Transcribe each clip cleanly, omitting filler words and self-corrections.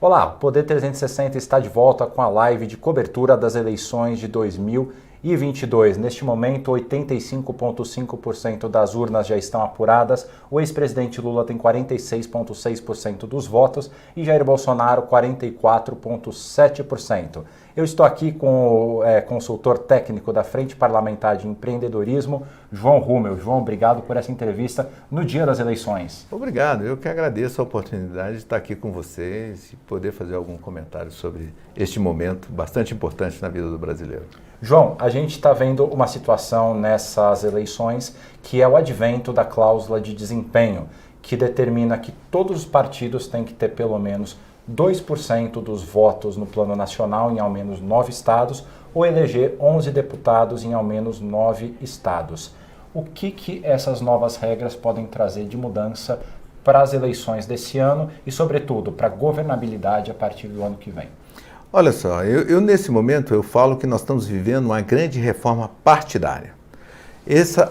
Olá, o Poder 360 está de volta com a live de cobertura das eleições de 2022. Neste momento, 85,5% das urnas já estão apuradas, o ex-presidente Lula tem 46,6% dos votos e Jair Bolsonaro 44,7%. Eu estou aqui com o consultor técnico da Frente Parlamentar de Empreendedorismo, João Rummel. João, obrigado por essa entrevista no dia das eleições. Obrigado, eu que agradeço a oportunidade de estar aqui com vocês e poder fazer algum comentário sobre este momento bastante importante na vida do brasileiro. João, a gente está vendo uma situação nessas eleições que é o advento da cláusula de desempenho, que determina que todos os partidos têm que ter pelo menos 2% dos votos no plano nacional em ao menos 9 estados ou eleger 11 deputados em ao menos 9 estados. O que essas novas regras podem trazer de mudança para as eleições desse ano e, sobretudo, para a governabilidade a partir do ano que vem? Olha só, eu nesse momento eu falo que nós estamos vivendo uma grande reforma partidária.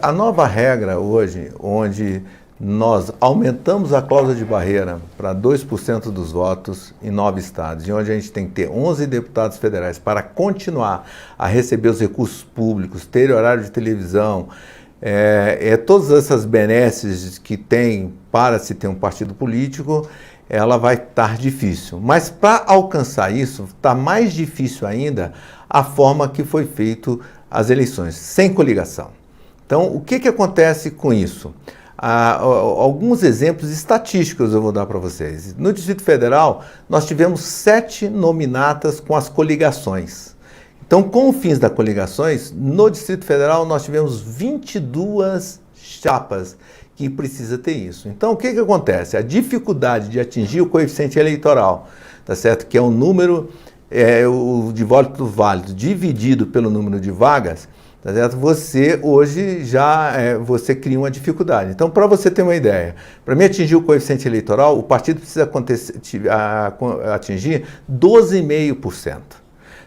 A nova regra hoje, onde nós aumentamos a cláusula de barreira para 2% dos votos em 9 estados, e onde a gente tem que ter 11 deputados federais para continuar a receber os recursos públicos, ter horário de televisão, todas essas benesses que tem para se ter um partido político, ela vai estar difícil. Mas para alcançar isso, está mais difícil ainda a forma que foi feito as eleições, sem coligação. Então, o que acontece com isso? Alguns exemplos estatísticos eu vou dar para vocês. No Distrito Federal, nós tivemos 7 nominatas com as coligações. Então, com os fins das coligações, no Distrito Federal nós tivemos 22 chapas que precisa ter isso. Então, o que acontece? A dificuldade de atingir o coeficiente eleitoral, tá certo? Que é o número de votos válidos dividido pelo número de vagas, tá certo? Você hoje você cria uma dificuldade. Então, para você ter uma ideia, para mim atingir o coeficiente eleitoral, o partido precisa atingir 12,5%.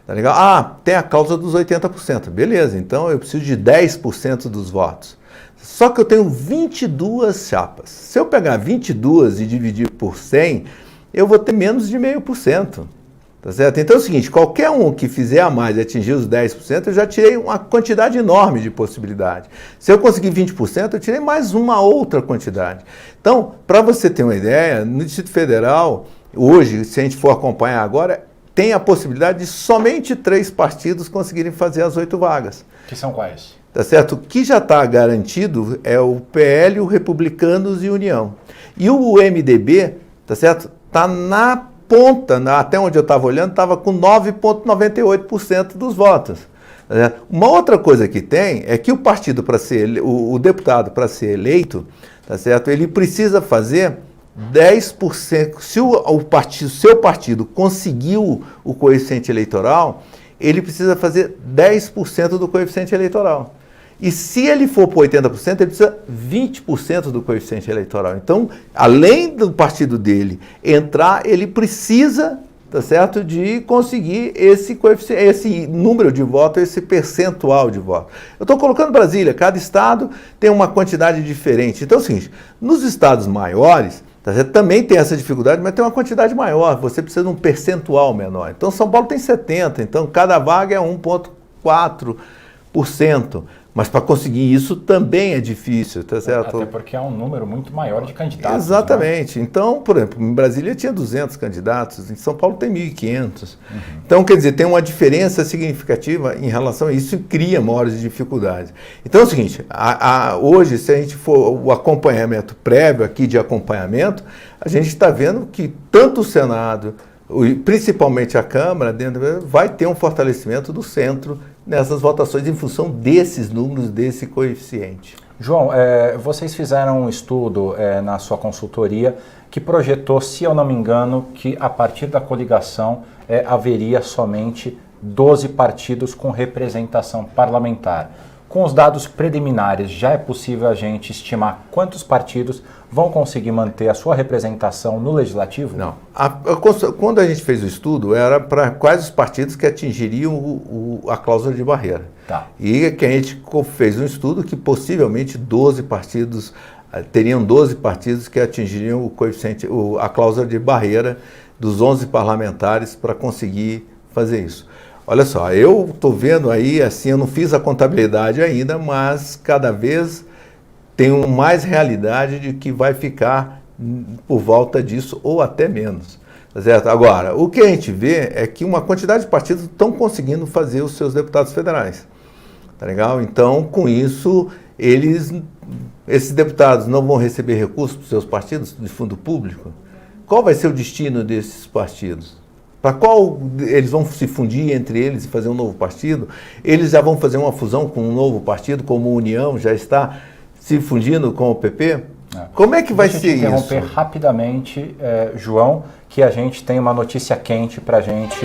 Tá legal? Tem a cláusula dos 80%. Beleza, então eu preciso de 10% dos votos. Só que eu tenho 22 chapas. Se eu pegar 22 e dividir por 100, eu vou ter menos de 0,5%. Tá certo? Então é o seguinte, qualquer um que fizer a mais e atingir os 10%, eu já tirei uma quantidade enorme de possibilidade. Se eu conseguir 20%, eu tirei mais uma outra quantidade. Então, para você ter uma ideia, no Distrito Federal, hoje, se a gente for acompanhar agora, tem a possibilidade de somente 3 partidos conseguirem fazer as 8 vagas. Que são quais? Tá certo? O que já está garantido é o PL, o Republicanos e União. E o MDB, tá certo? Está na ponta, até onde eu estava olhando, estava com 9,98% dos votos. Uma outra coisa que tem é que o partido para ser o deputado para ser eleito, tá certo? Ele precisa fazer 10%. Se o seu partido conseguiu o coeficiente eleitoral, ele precisa fazer 10% do coeficiente eleitoral. E se ele for para 80%, ele precisa 20% do coeficiente eleitoral. Então, além do partido dele entrar, ele precisa, tá certo, de conseguir esse número de votos, esse percentual de votos. Eu estou colocando Brasília, cada estado tem uma quantidade diferente. Então é o seguinte, nos estados maiores, tá certo, também tem essa dificuldade, mas tem uma quantidade maior, você precisa de um percentual menor. Então São Paulo tem 70%, então cada vaga é 1,4%. Mas para conseguir isso também é difícil, tá certo? Até porque é um número muito maior de candidatos. Exatamente. Né? Então, por exemplo, em Brasília tinha 200 candidatos, em São Paulo tem 1.500. Então, quer dizer, tem uma diferença significativa em relação a isso e cria maiores dificuldades. Então é o seguinte, hoje, se a gente for o acompanhamento prévio aqui de acompanhamento, a gente está vendo que tanto o Senado, principalmente a Câmara, vai ter um fortalecimento do centro nessas votações em função desses números, desse coeficiente. João, vocês fizeram um estudo na sua consultoria que projetou, se eu não me engano, que a partir da coligação haveria somente 12 partidos com representação parlamentar. Com os dados preliminares, já é possível a gente estimar quantos partidos vão conseguir manter a sua representação no Legislativo? Não. Quando a gente fez o estudo, era para quais os partidos que atingiriam a cláusula de barreira. Tá. E que a gente fez um estudo que possivelmente 12 partidos, teriam 12 partidos que atingiriam o coeficiente, a cláusula de barreira dos 11 parlamentares para conseguir fazer isso. Olha só, eu estou vendo aí, assim, eu não fiz a contabilidade ainda, mas cada vez tenho mais realidade de que vai ficar por volta disso ou até menos. Tá certo? Agora, o que a gente vê é que uma quantidade de partidos estão conseguindo fazer os seus deputados federais. Tá legal? Então, com isso, esses deputados não vão receber recursos para os seus partidos de fundo público? Qual vai ser o destino desses partidos? Para qual eles vão se fundir entre eles e fazer um novo partido? Eles já vão fazer uma fusão com um novo partido, como a União já está se fundindo com o PP? Como é que vai ser isso? Deixa eu te interromper rapidamente, João, que a gente tem uma notícia quente para a gente...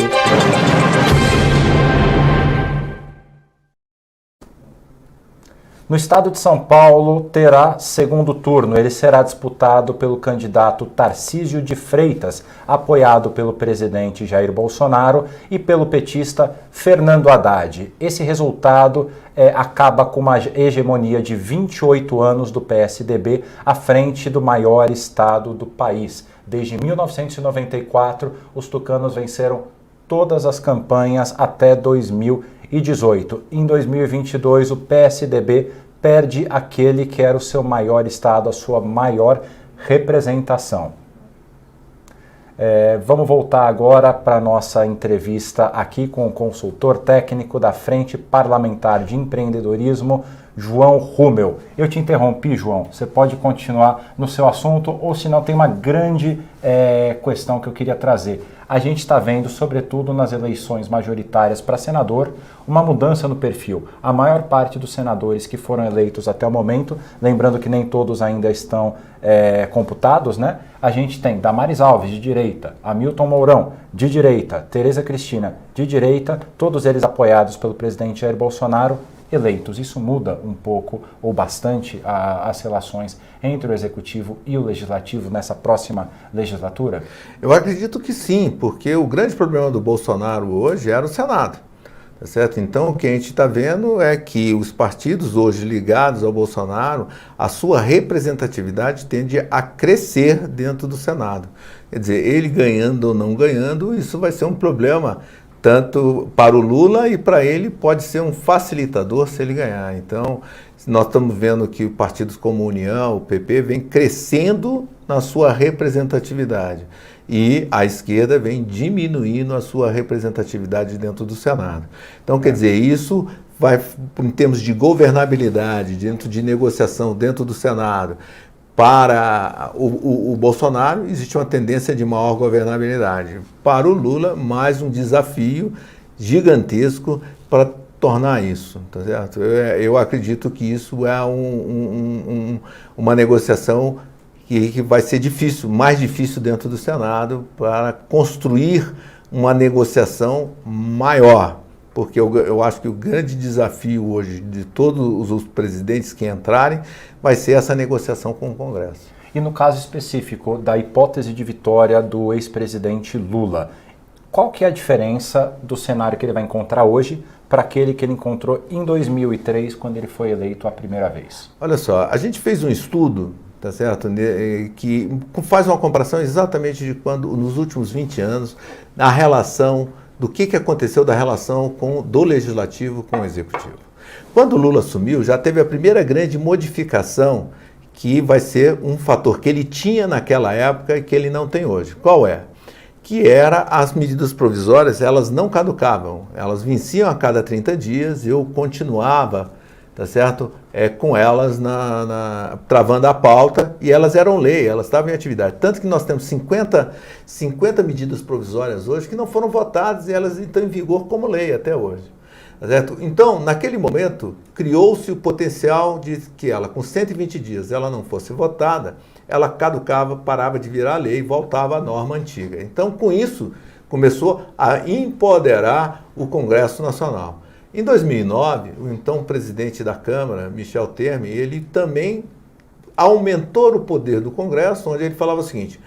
No estado de São Paulo terá segundo turno. Ele será disputado pelo candidato Tarcísio de Freitas, apoiado pelo presidente Jair Bolsonaro e pelo petista Fernando Haddad. Esse resultado acaba com uma hegemonia de 28 anos do PSDB à frente do maior estado do país. Desde 1994, os tucanos venceram todas as campanhas até 2018. Em 2022, o PSDB perde aquele que era o seu maior estado, a sua maior representação. Vamos voltar agora para a nossa entrevista aqui com o consultor técnico da Frente Parlamentar de Empreendedorismo, João Rummel. Eu te interrompi, João. Você pode continuar no seu assunto ou se não, tem uma grande questão que eu queria trazer. A gente está vendo, sobretudo nas eleições majoritárias para senador, uma mudança no perfil. A maior parte dos senadores que foram eleitos até o momento, lembrando que nem todos ainda estão computados, né? A gente tem Damares Alves, de direita, Hamilton Mourão, de direita, Tereza Cristina, de direita, todos eles apoiados pelo presidente Jair Bolsonaro, eleitos. Isso muda um pouco ou bastante as relações entre o Executivo e o Legislativo nessa próxima legislatura? Eu acredito que sim, porque o grande problema do Bolsonaro hoje era o Senado. Tá certo? Então, o que a gente está vendo é que os partidos hoje ligados ao Bolsonaro, a sua representatividade tende a crescer dentro do Senado. Quer dizer, ele ganhando ou não ganhando, isso vai ser um problema tanto para o Lula e para ele pode ser um facilitador se ele ganhar. Então, nós estamos vendo que partidos como a União, o PP, vem crescendo na sua representatividade e a esquerda vem diminuindo a sua representatividade dentro do Senado. Então, quer dizer, isso vai, em termos de governabilidade, dentro de negociação dentro do Senado, para o Bolsonaro existe uma tendência de maior governabilidade. Para o Lula, mais um desafio gigantesco para tornar isso. Tá certo? Eu acredito que isso é uma negociação que vai ser difícil, mais difícil dentro do Senado, para construir uma negociação maior. Porque eu acho que o grande desafio hoje de todos os presidentes que entrarem vai ser essa negociação com o Congresso. E no caso específico da hipótese de vitória do ex-presidente Lula, qual que é a diferença do cenário que ele vai encontrar hoje para aquele que ele encontrou em 2003, quando ele foi eleito a primeira vez? Olha só, a gente fez um estudo, tá certo, que faz uma comparação exatamente de quando, nos últimos 20 anos, a relação do que aconteceu da relação do Legislativo com o Executivo. Quando o Lula assumiu, já teve a primeira grande modificação que vai ser um fator que ele tinha naquela época e que ele não tem hoje. Qual é? Que era as medidas provisórias, elas não caducavam, elas venciam a cada 30 dias, eu continuava, tá certo? Com elas travando a pauta e elas eram lei, elas estavam em atividade. Tanto que nós temos 50 medidas provisórias hoje que não foram votadas e elas estão em vigor como lei até hoje. Tá certo? Então, naquele momento, criou-se o potencial de que ela, com 120 dias, ela não fosse votada, ela caducava, parava de virar lei e voltava à norma antiga. Então, com isso, começou a empoderar o Congresso Nacional. Em 2009, o então presidente da Câmara, Michel Temer, ele também aumentou o poder do Congresso, onde ele falava o seguinte: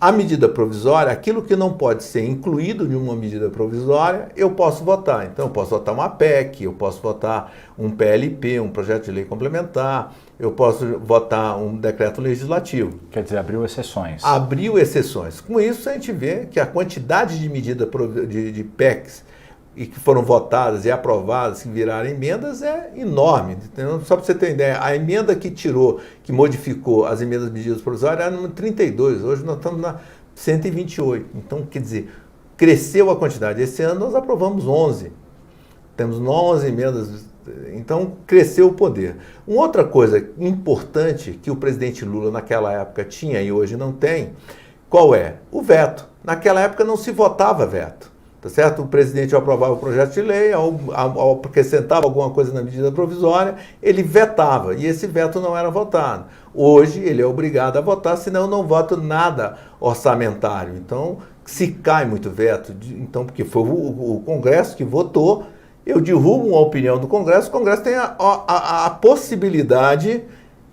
A medida provisória, aquilo que não pode ser incluído em uma medida provisória, eu posso votar. Então, eu posso votar uma PEC, eu posso votar um PLP, um projeto de lei complementar, eu posso votar um decreto legislativo. Quer dizer, abriu exceções. Abriu exceções. Com isso, a gente vê que a quantidade de medidas de PECs e que foram votadas e aprovadas, que viraram emendas, é enorme. Então, só para você ter ideia, a emenda que tirou, que modificou as emendas de medidas provisórias era no 32, hoje nós estamos na 128. Então, quer dizer, cresceu a quantidade. Esse ano nós aprovamos 11. Temos 11 emendas, então cresceu o poder. Uma outra coisa importante que o presidente Lula naquela época tinha e hoje não tem, qual é? O veto. Naquela época não se votava veto. Tá certo? O presidente aprovava o projeto de lei, ao acrescentava alguma coisa na medida provisória, ele vetava, e esse veto não era votado. Hoje ele é obrigado a votar, senão eu não voto nada orçamentário. Então, se cai muito veto, então, porque foi o Congresso que votou, eu derrubo uma opinião do Congresso, o Congresso tem a possibilidade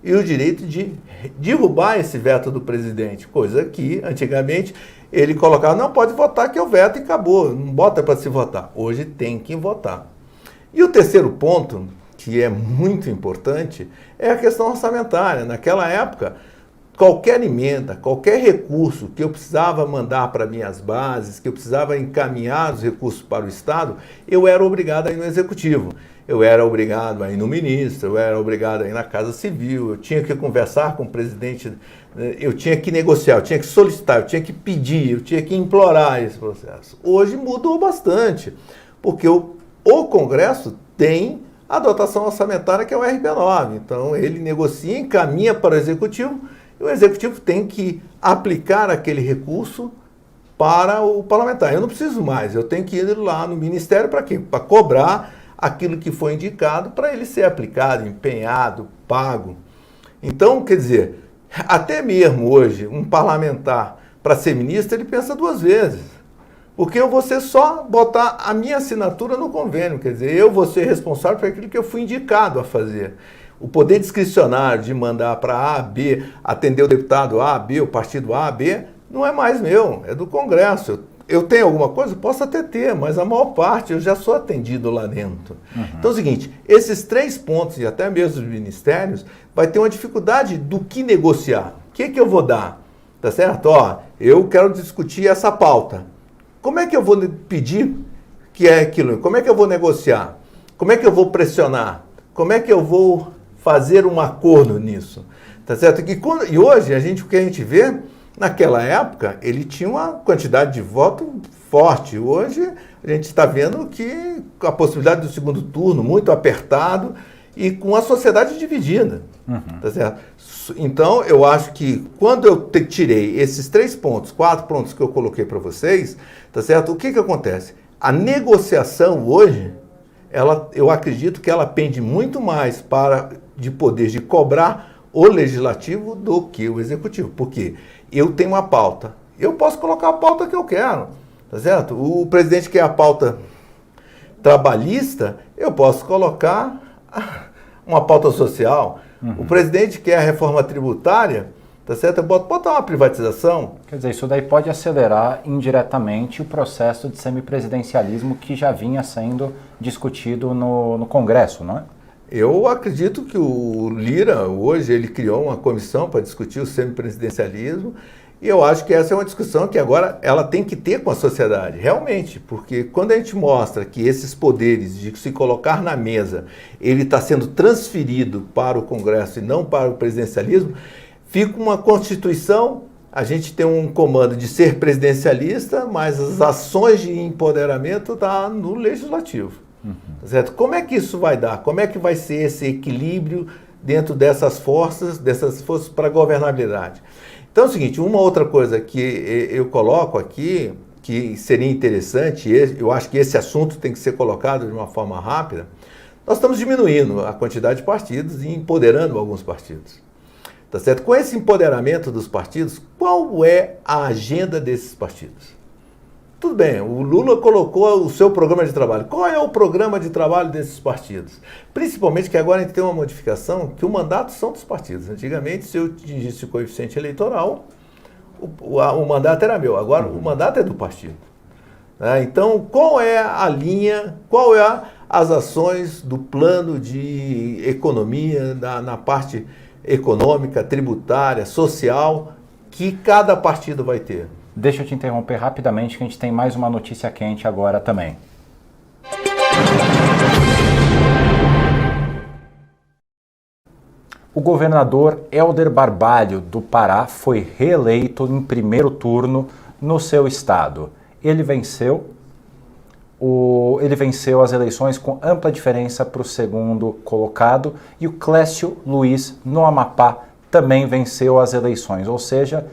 e o direito de derrubar esse veto do presidente, coisa que antigamente ele colocava, não pode votar que eu veto e acabou, não bota para se votar. Hoje tem que votar. E o terceiro ponto, que é muito importante, é a questão orçamentária. Naquela época, qualquer emenda, qualquer recurso que eu precisava mandar para minhas bases, que eu precisava encaminhar os recursos para o Estado, eu era obrigado a ir no Executivo. Eu era obrigado a ir no ministro, eu era obrigado a ir na Casa Civil, eu tinha que conversar com o presidente, eu tinha que negociar, eu tinha que solicitar, eu tinha que pedir, eu tinha que implorar esse processo. Hoje mudou bastante, porque o Congresso tem a dotação orçamentária que é o RP9, então ele negocia, encaminha para o Executivo, e o Executivo tem que aplicar aquele recurso para o parlamentar. Eu não preciso mais, eu tenho que ir lá no Ministério para quê? Para cobrar aquilo que foi indicado para ele ser aplicado, empenhado, pago. Então, quer dizer, até mesmo hoje, um parlamentar, para ser ministro, ele pensa duas vezes. Porque eu vou ser só botar a minha assinatura no convênio, quer dizer, eu vou ser responsável por aquilo que eu fui indicado a fazer. O poder discricionário de mandar para A, B, atender o deputado A, B, o partido A, B, não é mais meu, é do Congresso. Eu tenho alguma coisa? Posso até ter, mas a maior parte eu já sou atendido lá dentro. Então é o seguinte, esses 3 pontos, e até mesmo os ministérios, vai ter uma dificuldade do que negociar. O que eu vou dar? Tá certo? Ó, eu quero discutir essa pauta. Como é que eu vou pedir que é aquilo? Como é que eu vou negociar? Como é que eu vou pressionar? Como é que eu vou fazer um acordo nisso? Tá certo? E hoje, o que a gente vê, naquela época, ele tinha uma quantidade de voto forte. Hoje, a gente está vendo que a possibilidade do segundo turno muito apertado e com a sociedade dividida. Tá certo? Então, eu acho que quando eu tirei esses 3 pontos, 4 pontos que eu coloquei para vocês, tá certo? O que acontece? A negociação hoje, eu acredito que ela pende muito mais de poder de cobrar o legislativo do que o executivo. Por quê? Eu tenho uma pauta. Eu posso colocar a pauta que eu quero, tá certo? O presidente quer a pauta trabalhista, eu posso colocar uma pauta social. O presidente quer a reforma tributária, tá certo? Eu posso botar uma privatização. Quer dizer, isso daí pode acelerar indiretamente o processo de semipresidencialismo que já vinha sendo discutido no Congresso, não é? Eu acredito que o Lira, hoje, ele criou uma comissão para discutir o semipresidencialismo e eu acho que essa é uma discussão que agora ela tem que ter com a sociedade, realmente, porque quando a gente mostra que esses poderes de se colocar na mesa, ele está sendo transferido para o Congresso e não para o presidencialismo, fica uma Constituição, a gente tem um comando de ser presidencialista, mas as ações de empoderamento estão no Legislativo. Certo? Como é que isso vai dar? Como é que vai ser esse equilíbrio dentro dessas forças para a governabilidade? Então é o seguinte, uma outra coisa que eu coloco aqui, que seria interessante, eu acho que esse assunto tem que ser colocado de uma forma rápida, nós estamos diminuindo a quantidade de partidos e empoderando alguns partidos. Tá certo? Com esse empoderamento dos partidos, qual é a agenda desses partidos? Tudo bem, o Lula colocou o seu programa de trabalho. Qual é o programa de trabalho desses partidos? Principalmente que agora a gente tem uma modificação que o mandato são dos partidos. Antigamente, se eu atingisse o coeficiente eleitoral, o mandato era meu, agora o mandato é do partido. Né? Então, qual é a linha, as ações do plano de economia, na parte econômica, tributária, social, que cada partido vai ter? Deixa eu te interromper rapidamente, que a gente tem mais uma notícia quente agora também. O governador Helder Barbalho, do Pará, foi reeleito em primeiro turno no seu estado. Ele venceu as eleições com ampla diferença para o segundo colocado, e o Clécio Luiz, no Amapá, também venceu as eleições, ou seja,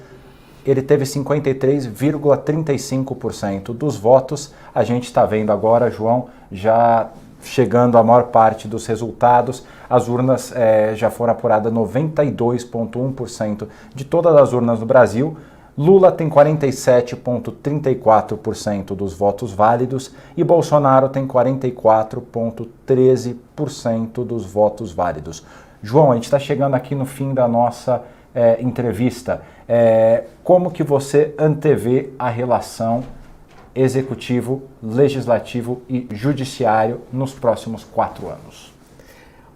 ele teve 53,35% dos votos. A gente está vendo agora, João, já chegando a maior parte dos resultados. As urnas já foram apuradas 92,1% de todas as urnas no Brasil. Lula tem 47,34% dos votos válidos e Bolsonaro tem 44,13% dos votos válidos. João, a gente está chegando aqui no fim da nossa entrevista. Como que você antevê a relação executivo, legislativo e judiciário nos próximos 4 anos?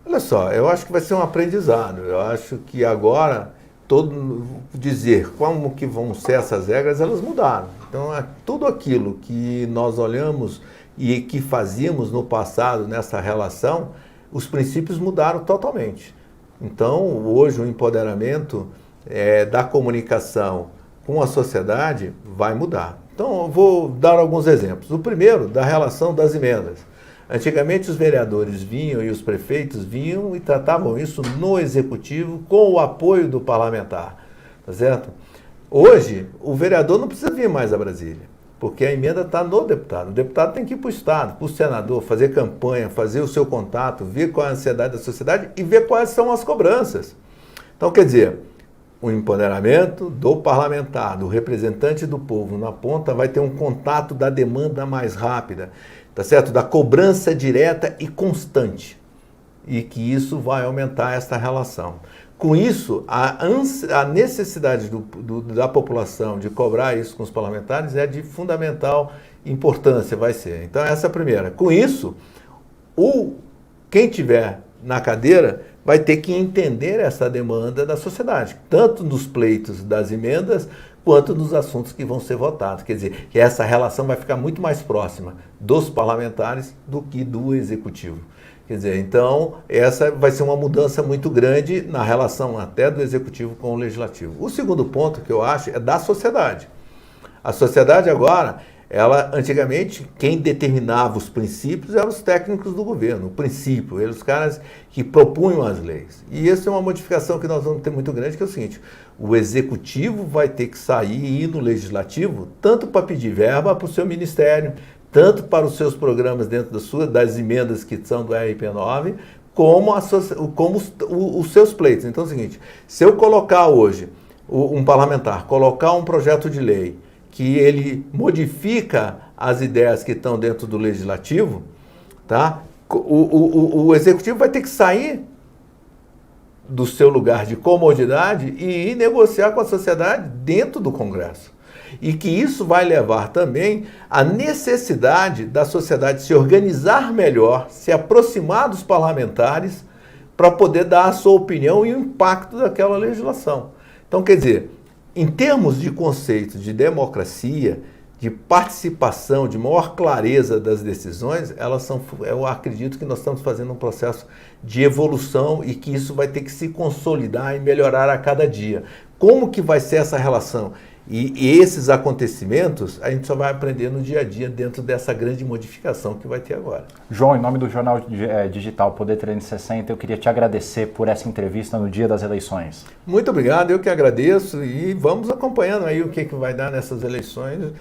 Olha só, eu acho que vai ser um aprendizado. Eu acho que agora, dizer como que vão ser essas regras, elas mudaram. Então, tudo aquilo que nós olhamos e que fazíamos no passado nessa relação, os princípios mudaram totalmente. Então, hoje o empoderamento da comunicação com a sociedade vai mudar. Então, eu vou dar alguns exemplos. O primeiro, da relação das emendas. Antigamente, os vereadores vinham e os prefeitos vinham e tratavam isso no executivo com o apoio do parlamentar, tá certo? Hoje, o vereador não precisa vir mais a Brasília, porque a emenda está no deputado. O deputado tem que ir para o Estado, para o senador, fazer campanha, fazer o seu contato, ver qual é a ansiedade da sociedade e ver quais são as cobranças. Então, quer dizer, o empoderamento do parlamentar, do representante do povo na ponta, vai ter um contato da demanda mais rápida, tá certo? Da cobrança direta e constante. E que isso vai aumentar essa relação. Com isso, a necessidade da população de cobrar isso com os parlamentares é de fundamental importância, vai ser. Então, essa é a primeira. Com isso, quem tiver na cadeira vai ter que entender essa demanda da sociedade, tanto nos pleitos das emendas, quanto nos assuntos que vão ser votados. Quer dizer, que essa relação vai ficar muito mais próxima dos parlamentares do que do executivo. Quer dizer, então, essa vai ser uma mudança muito grande na relação até do executivo com o legislativo. O segundo ponto que eu acho é da sociedade. A sociedade agora, antigamente, quem determinava os princípios eram os técnicos do governo, o princípio, eles os caras que propunham as leis. E essa é uma modificação que nós vamos ter muito grande, que é o seguinte: o executivo vai ter que sair e ir no legislativo, tanto para pedir verba para o seu ministério, tanto para os seus programas dentro das emendas que são do RP9, como os seus pleitos. Então é o seguinte: se eu colocar hoje um parlamentar, colocar um projeto de lei que ele modifica as ideias que estão dentro do legislativo, tá? O executivo vai ter que sair do seu lugar de comodidade e ir negociar com a sociedade dentro do Congresso. E que isso vai levar também à necessidade da sociedade se organizar melhor, se aproximar dos parlamentares para poder dar a sua opinião e o impacto daquela legislação. Então, quer dizer, em termos de conceito de democracia, de participação, de maior clareza das decisões, eu acredito que nós estamos fazendo um processo de evolução e que isso vai ter que se consolidar e melhorar a cada dia. Como que vai ser essa relação? E esses acontecimentos a gente só vai aprender no dia a dia dentro dessa grande modificação que vai ter agora. João, em nome do Jornal Digital Poder 360, eu queria te agradecer por essa entrevista no dia das eleições. Muito obrigado, eu que agradeço e vamos acompanhando aí o que vai dar nessas eleições.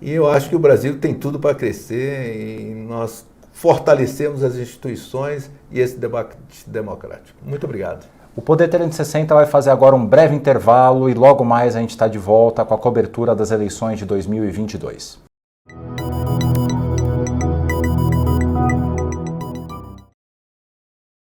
E eu acho que o Brasil tem tudo para crescer e nós fortalecemos as instituições e esse debate democrático. Muito obrigado. O Poder 360 vai fazer agora um breve intervalo e logo mais a gente está de volta com a cobertura das eleições de 2022.